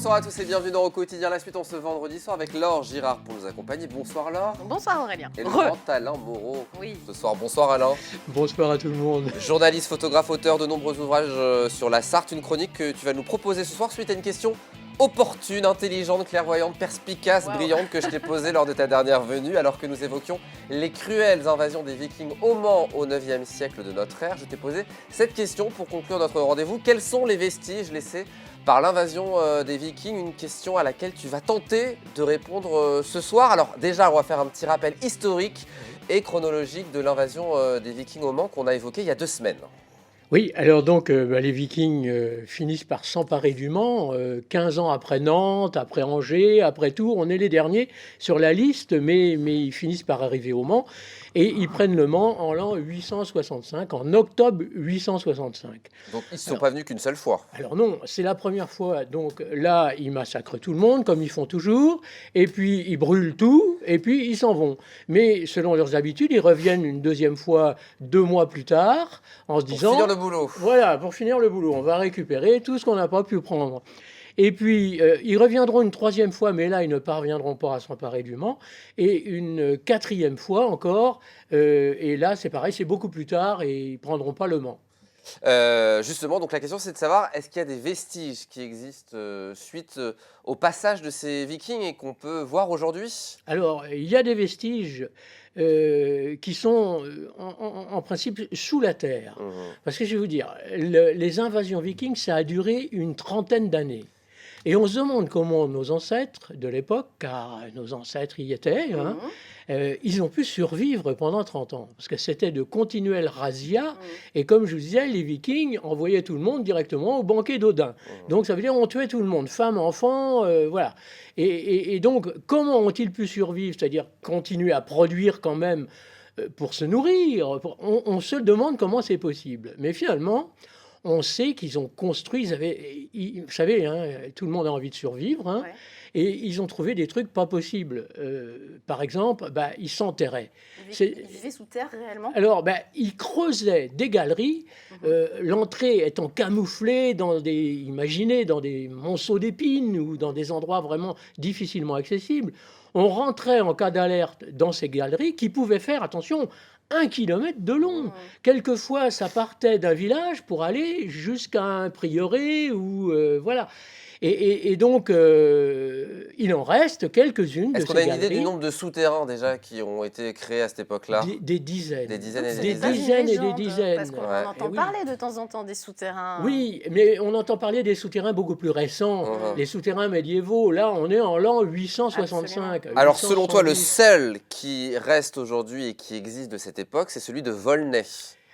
bonsoir à tous et bienvenue dans Au Quotidien. La suite en ce vendredi soir avec Laure Girard pour nous accompagner. Bonsoir Laure. Bonsoir Aurélien. Et le grand Alain Moreau. Oui. Ce soir, bonsoir Alain. Bonsoir à tout le monde. Journaliste, photographe, auteur de nombreux ouvrages sur la Sarthe. Une chronique que tu vas nous proposer ce soir suite à une question opportune, intelligente, clairvoyante, perspicace, brillante que je t'ai posée lors de ta dernière venue alors que nous évoquions les cruelles invasions des Vikings au Mans au 9e siècle de notre ère. Je t'ai posé cette question pour conclure notre rendez-vous. Quels sont les vestiges laissés par l'invasion des Vikings? Une question à laquelle tu vas tenter de répondre ce soir. Alors déjà, on va faire un petit rappel historique et chronologique de l'invasion des Vikings au Mans qu'on a évoqué il y a 2 semaines. Oui, alors donc les Vikings finissent par s'emparer du Mans, 15 ans après Nantes, après Angers, après Tours, on est les derniers sur la liste, mais ils finissent par arriver au Mans et ils prennent le Mans en l'an 865, en octobre 865. Donc ils ne sont pas venus qu'une seule fois. Alors non, c'est la première fois, donc là ils massacrent tout le monde comme ils font toujours, et puis ils brûlent tout, et puis ils s'en vont. Mais selon leurs habitudes, ils reviennent une deuxième fois 2 mois plus tard, en se disant... Pour finir le boulot. Voilà, pour finir le boulot, on va récupérer tout ce qu'on n'a pas pu prendre. Et puis, ils reviendront une 3e fois, mais là, ils ne parviendront pas à s'emparer du Mans. Et une 4e fois encore, et là, c'est pareil, c'est beaucoup plus tard, et ils ne prendront pas le Mans. Justement, donc la question c'est de savoir, est-ce qu'il y a des vestiges qui existent suite au passage de ces Vikings et qu'on peut voir aujourd'hui? Alors, il y a des vestiges qui sont en principe sous la terre. Parce que je vais vous dire, les invasions vikings, ça a duré une 30aine d'années. Et on se demande comment nos ancêtres de l'époque, car nos ancêtres y étaient, ils ont pu survivre pendant 30 ans. Parce que c'était de continuelles razzias. Et comme je vous disais, les Vikings envoyaient tout le monde directement au banquet d'Odin. Donc ça veut dire on tuait tout le monde, femmes, enfants, voilà. Et donc, comment ont-ils pu survivre? C'est-à-dire continuer à produire quand même pour se nourrir. On se demande comment c'est possible. Mais finalement... on sait qu'ils ont construit, vous savez, tout le monde a envie de survivre, et ils ont trouvé des trucs pas possibles. Par exemple, ils s'enterraient. Ils vivaient sous terre réellement? Alors, ils creusaient des galeries, l'entrée étant camouflée imaginez, dans des monceaux d'épines ou dans des endroits vraiment difficilement accessibles. On rentrait en cas d'alerte dans ces galeries qui pouvaient faire, attention, 1 kilomètre de long. Quelquefois, ça partait d'un village pour aller jusqu'à un prieuré ou voilà. Et donc, il en reste quelques-unes de ces galeries. Est-ce qu'on a une idée du nombre de souterrains déjà qui ont été créés à cette époque-là? Des dizaines. Des dizaines et des Des dizaines. dizaines et des Légende, dizaines. parce qu'on entend parler de temps en temps des souterrains. Oui, mais on entend parler des souterrains beaucoup plus récents, les souterrains médiévaux. Là, on est en l'an 865. Alors, selon toi, le seul qui reste aujourd'hui et qui existe de cette époque, c'est celui de Volnay.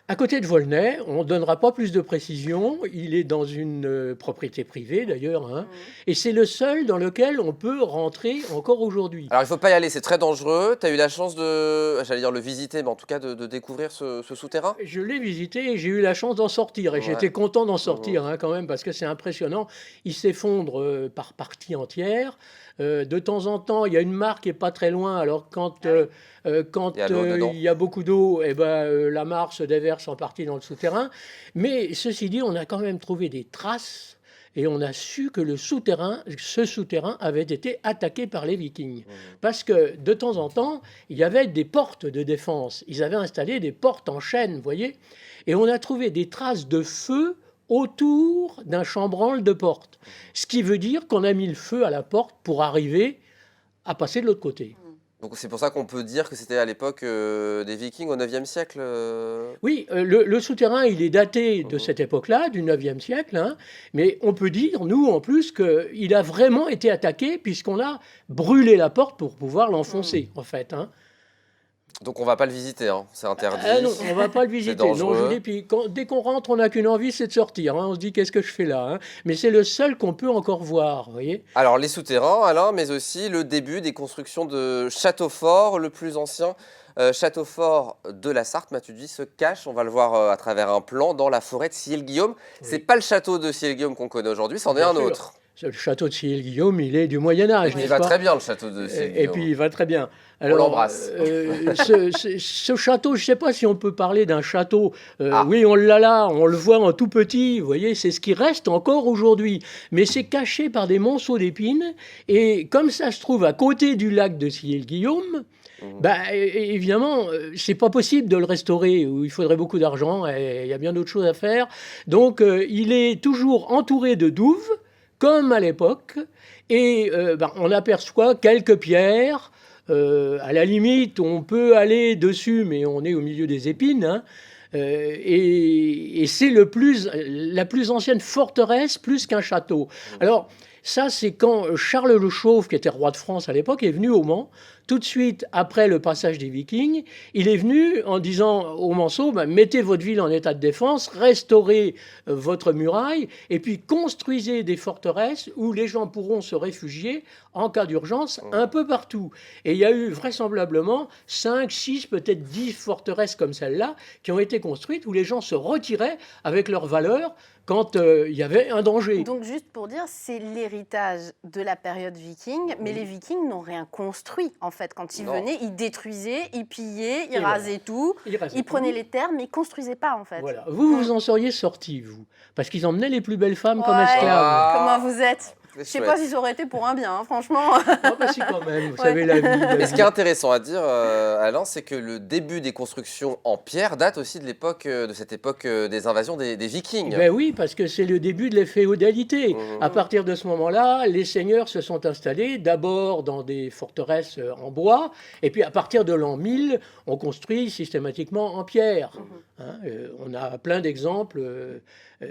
À côté de Volnay, on ne donnera pas plus de précision. Il est dans une propriété privée, d'ailleurs. Et c'est le seul dans lequel on peut rentrer encore aujourd'hui. Alors, il ne faut pas y aller, c'est très dangereux. Tu as eu la chance de, j'allais dire le visiter, mais en tout cas de découvrir ce souterrain? Je l'ai visité et j'ai eu la chance d'en sortir. Et j'étais content d'en sortir quand même, parce que c'est impressionnant. Il s'effondre par partie entière. De temps en temps, il y a une mare qui n'est pas très loin. Alors, quand il y a beaucoup d'eau, la mare se déverse en partie dans le souterrain. Mais ceci dit, on a quand même trouvé des traces et on a su que ce souterrain avait été attaqué par les Vikings. Parce que de temps en temps, il y avait des portes de défense. Ils avaient installé des portes en chêne, vous voyez. Et on a trouvé des traces de feu autour d'un chambranle de porte. Ce qui veut dire qu'on a mis le feu à la porte pour arriver à passer de l'autre côté. Donc c'est pour ça qu'on peut dire que c'était à l'époque des Vikings au 9e siècle Oui, le souterrain, il est daté de cette époque-là, du 9e siècle, mais on peut dire, nous, en plus, qu'il a vraiment été attaqué puisqu'on a brûlé la porte pour pouvoir l'enfoncer, en fait. Donc on ne va pas le visiter, c'est interdit. Non, on ne va pas le visiter. Dangereux. Puis dès qu'on rentre, on n'a qu'une envie, c'est de sortir. On se dit, qu'est-ce que je fais là? Mais c'est le seul qu'on peut encore voir, vous voyez. Alors les souterrains, Alain, mais aussi le début des constructions de château fort, le plus ancien château fort de la Sarthe, m'as-tu dit, se cache, on va le voir à travers un plan, dans la forêt de Ciel-Guillaume. C'est pas le château de Ciel-Guillaume qu'on connaît aujourd'hui, c'en est un autre. Le château de Sillé-le-Guillaume, il est du Moyen-Âge. Il va très bien, le château de Sillé-le-Guillaume. Et puis, il va très bien. Alors, on l'embrasse. Ce château, je ne sais pas si on peut parler d'un château. Oui, on l'a là, on le voit en tout petit. Vous voyez, c'est ce qui reste encore aujourd'hui. Mais c'est caché par des monceaux d'épines. Et comme ça se trouve à côté du lac de Sillé-le-Guillaume, évidemment, c'est pas possible de le restaurer. Il faudrait beaucoup d'argent. Et il y a bien d'autres choses à faire. Donc, il est toujours entouré de douves, comme à l'époque. Et on aperçoit quelques pierres. À la limite, on peut aller dessus, mais on est au milieu des épines. Hein. Et c'est la plus ancienne forteresse, plus qu'un château. Alors, ça, c'est quand Charles le Chauve, qui était roi de France à l'époque, est venu au Mans. Tout de suite après le passage des Vikings, il est venu en disant aux Manceaux, mettez votre ville en état de défense, restaurez votre muraille, et puis construisez des forteresses où les gens pourront se réfugier en cas d'urgence un peu partout. Et il y a eu vraisemblablement 5, 6, peut-être 10 forteresses comme celle-là qui ont été construites où les gens se retiraient avec leurs valeurs quand il y avait un danger. Donc juste pour dire, c'est l'héritage de la période viking, mais les Vikings n'ont rien construit en fait. Quand ils venaient, ils détruisaient, ils pillaient, ils rasaient tout, ils prenaient les terres, mais ils construisaient pas en fait. Voilà. Vous en seriez sortis, vous, parce qu'ils emmenaient les plus belles femmes comme esclaves. Comment vous êtes? Je ne sais pas si ça aurait été pour un bien, hein, franchement. Si, quand même, vous savez, la vie. Et ce qui est intéressant à dire, Alain, c'est que le début des constructions en pierre date aussi de cette époque des invasions des Vikings. Ben oui, parce que c'est le début de la féodalité. À partir de ce moment-là, les seigneurs se sont installés d'abord dans des forteresses en bois, et puis à partir de l'an 1000, on construit systématiquement en pierre. On a plein d'exemples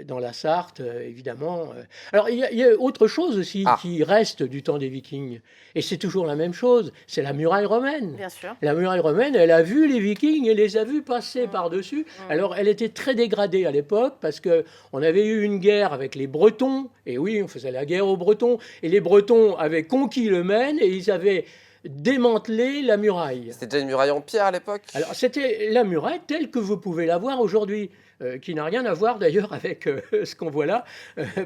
dans la Sarthe, évidemment. Alors, il y a autre chose aussi qui reste du temps des Vikings, et c'est toujours la même chose, c'est la muraille romaine. Bien sûr. La muraille romaine, elle a vu les Vikings et les a vus passer par-dessus. Alors, elle était très dégradée à l'époque, parce qu'on avait eu une guerre avec les Bretons, et oui, on faisait la guerre aux Bretons, et les Bretons avaient conquis le Maine, et ils avaient démantelé la muraille. C'était déjà une muraille en pierre à l'époque? Alors, c'était la muraille telle que vous pouvez la voir aujourd'hui. Qui n'a rien à voir d'ailleurs avec ce qu'on voit là,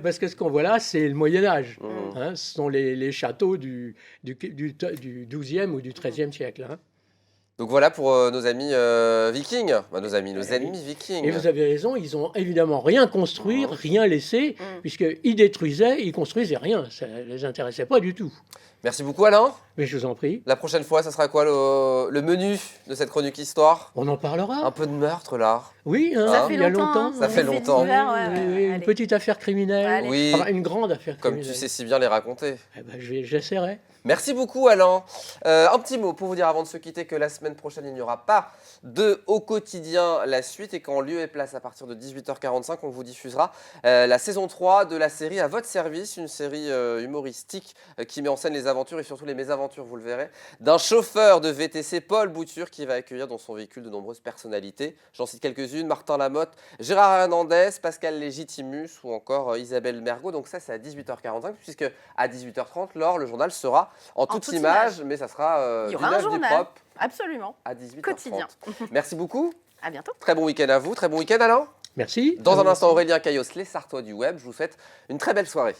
parce que ce qu'on voit là, c'est le Moyen-Âge. Ce sont les châteaux du 12e ou du 13e siècle. Donc voilà pour nos amis vikings, nos ennemis vikings. Et vous avez raison, ils n'ont évidemment rien construit, rien laissé, puisqu'ils détruisaient, ils construisaient rien. Ça ne les intéressait pas du tout. Merci beaucoup Alain. Mais je vous en prie. La prochaine fois, ça sera quoi le menu de cette chronique histoire? On en parlera. Un peu de meurtre là. Oui, ça fait il y a longtemps. Ça fait longtemps. Une petite affaire criminelle. Oui. Enfin, une grande affaire criminelle. Comme tu sais si bien les raconter. J'essaierai. Merci beaucoup Alain. Un petit mot pour vous dire avant de se quitter que la semaine prochaine, il n'y aura pas de Au quotidien la suite et qu'en lieu et place à partir de 18h45, on vous diffusera la saison 3 de la série À votre service, une série humoristique qui met en scène les aventures et surtout les mésaventures, vous le verrez, d'un chauffeur de VTC, Paul Bouture, qui va accueillir dans son véhicule de nombreuses personnalités. J'en cite quelques-unes, Martin Lamotte, Gérard Hernandez, Pascal Légitimus ou encore Isabelle Mergo. Donc ça, c'est à 18h45 puisque à 18h30, Laure, le journal sera en toute image, mais ça sera il y aura un journal, propre. Absolument. À 18h30. Quotidien. Merci beaucoup. À bientôt. Très bon week-end à vous. Très bon week-end Alain. Merci. Dans un instant, Aurélien Caillos, les Sartois du web. Je vous souhaite une très belle soirée.